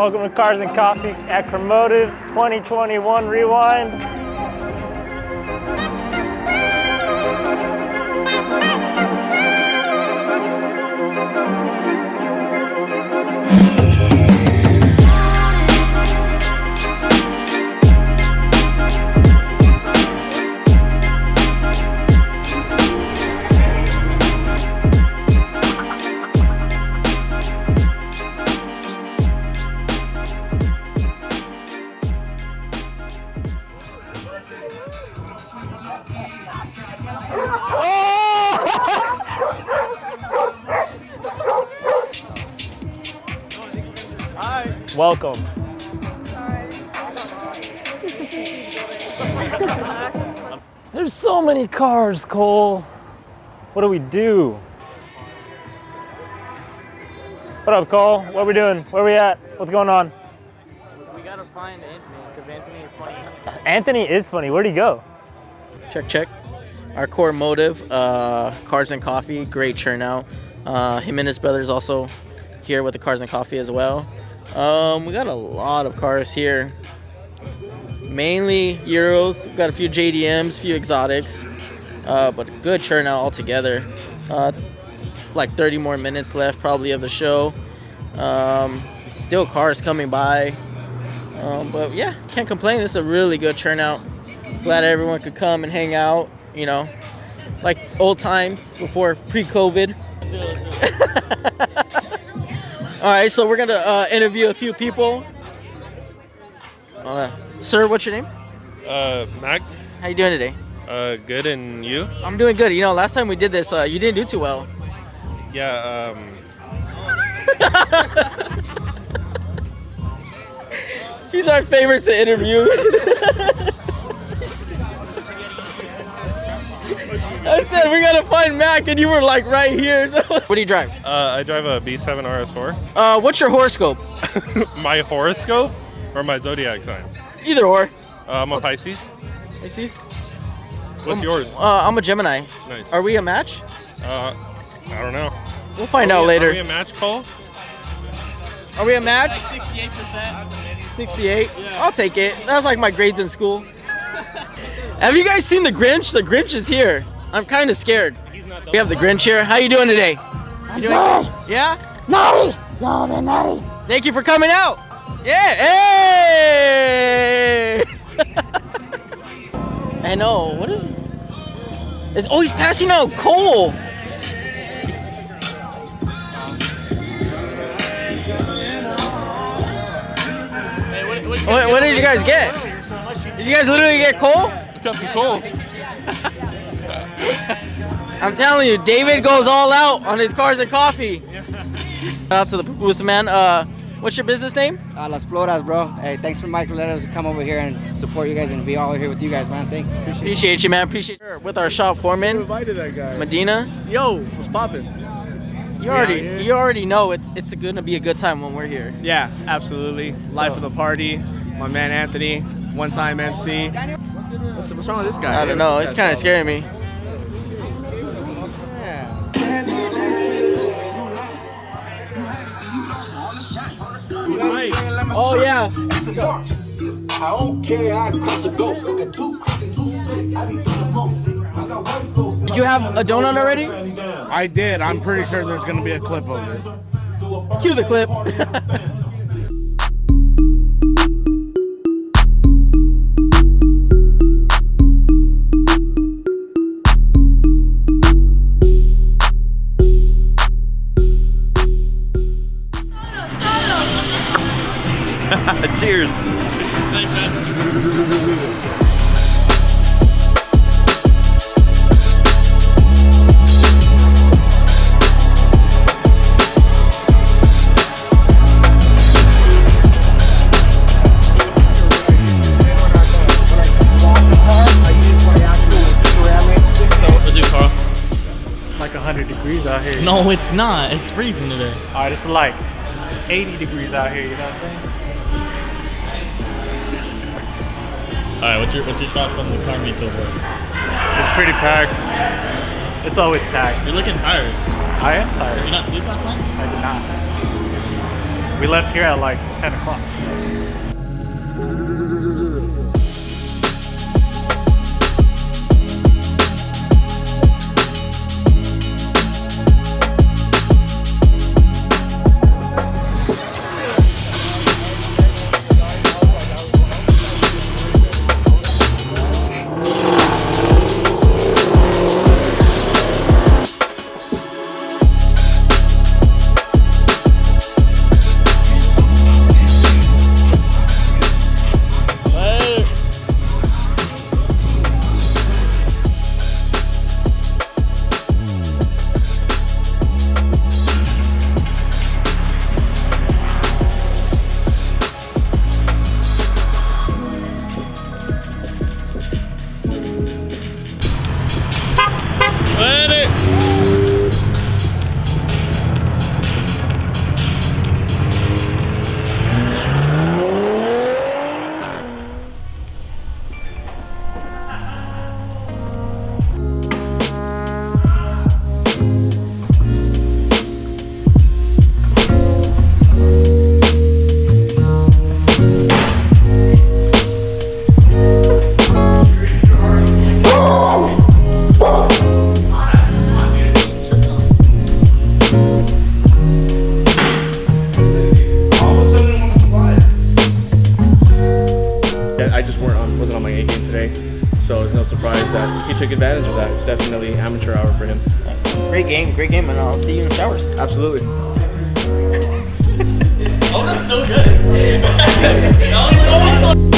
Welcome to Cars and Coffee at Kormodiv 2021 Rewind. Hi. Welcome. There's so many cars, Cole. What do we do? What up, Cole? What are we doing? Where we at? What's going on? We gotta find Anthony, because Anthony is funny. Anthony is funny. Where'd he go? Check. Our Kormodiv, Cars and Coffee, great turnout. Him and his brother's also here with the Cars and Coffee as well. We got a lot of cars here. Mainly Euros. We got a few JDMs, few exotics, but good turnout altogether. Like 30 more minutes left probably of the show. Still cars coming by. But yeah, can't complain. This is a really good turnout. Glad everyone could come and hang out, you know, like old times before pre-COVID. All right, so we're gonna interview a few people. Sir, what's your name? Mac. How you doing today? Good, and you? I'm doing good. You know, last time we did this, you didn't do too well. Yeah, He's our favorite to interview. I said we gotta find Mac, and you were like right here. What do you drive? I drive a B7 RS4. What's your horoscope? My horoscope or my zodiac sign? Either or. I'm a Pisces. Pisces? What's yours? I'm a Gemini. Nice. Are we a match? I don't know. We'll find out later. Are we a match, Cole? Are we a match? Like 68%. 68? Yeah. I'll take it. That was like my grades in school. Have you guys seen the Grinch? The Grinch is here. I'm kind of scared. We have the Grinch here. How you doing today? You doing good? Yeah? Naughty! No, man, naughty. Thank you for coming out. Yeah. Hey! I know. What is it? It's always passing out Cole. What did you guys get? Did you guys literally get Cole? Got some Coles. I'm telling you, David goes all out on his Cars and Coffee. Shout out to the Pupusa man. What's your business name? Las Floras, bro. Hey, thanks for Mike letting us come over here and support you guys and be all here with you guys, man. Thanks. Appreciate you, man. Appreciate you. With our shop foreman, Invited that guy. Medina. Yo, what's poppin'? You already know it's gonna be a good time when we're here. Yeah, absolutely. Life of the party. My man Anthony, one-time MC. What's wrong with this guy? I don't know. It's kind of scaring me. Oh yeah. I don't care, I cross a ghost. Got two cooking, two sticks. I be doing the most. I got white folks. Did you have a donut already? I did. I'm pretty sure there's going to be a clip of it. Cue the clip. Cheers. Like 100 degrees out here. No, it's not. It's freezing today. All right, it's like 80 degrees out here, you know what I'm saying? All right, what's your thoughts on the car meets over? It's pretty packed. It's always packed. You're looking tired. I am tired. Did you not sleep last night? I did not. We left here at like 10 o'clock. I just wasn't on my A game today, so it's no surprise that he took advantage of that. It's definitely amateur hour for him. Great game, and I'll see you in the showers. Absolutely. Oh, that's so good. That was almost